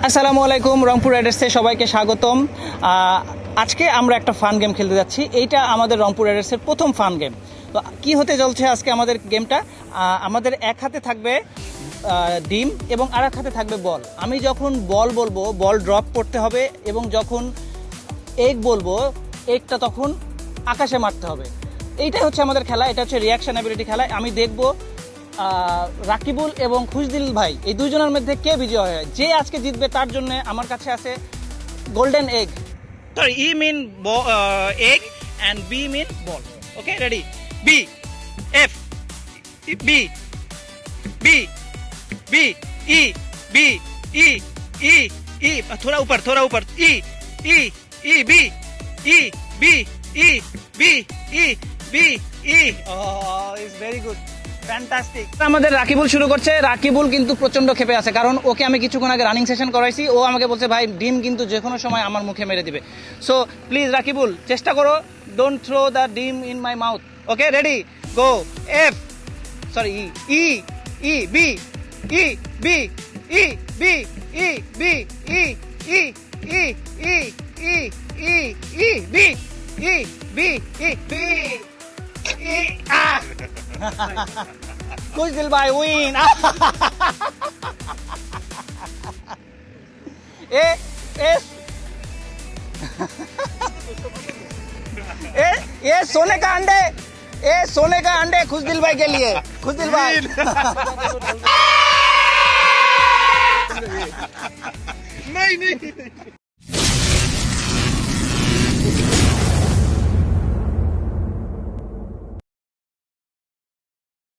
আসসালামু আলাইকুম, রংপুর রাইডার্সে সবাইকে স্বাগতম। আজকে আমরা একটা ফান গেম খেলতে যাচ্ছি। এইটা আমাদের রংপুর রাইডার্সের প্রথম ফান গেম। তো কি হতে চলছে আজকে আমাদের গেমটা, আমাদের এক হাতে থাকবে ডিম এবং আর এক হাতে থাকবে বল। আমি যখন বল বলবো বল ড্রপ করতে হবে, এবং যখন এগ বলবো এগটা তখন আকাশে মারতে হবে। এইটাই হচ্ছে আমাদের খেলা, এটা হচ্ছে রিয়াকশন অ্যাবিলিটি খেলা। আমি দেখবো রাকিবুল এবং খুশদিল ভাই এই দুইজনের মধ্যে কে বিজয় হয়। যে আজকে জিতবে তার জন্য আমার কাছে আছে golden egg. Sorry, E mean egg and B mean ball. Okay, ready? B F B B B E B E E E थोड़ा ऊपर E E E B E B E B E B E is very good, fantastic. আমাদের রাকিবুল শুরু করছে। রাকিবুল কিন্তু প্রচন্ড ক্ষেপে আছে, কারণ ওকে আমি কিছুক্ষণ আগে রানিং সেশন করাইছি। ও আমাকে বলছে ভাই ডিম কিন্তু যে কোনো সময় আমার মুখে মেরে দিবে। সো প্লিজ রাকিবুল চেষ্টা করো, ডোন্ট থ্রো দ্য ডিম in my mouth. Okay, ready, go. F sorry E E B E B E B E B E E E E E E E B E B E B E আ খুশদিল ভাই win. ए ए ये सोने का अंडे, ये सोने का अंडे खुशदिल भाई के लिए। खुशदिल भाई नहीं नहीं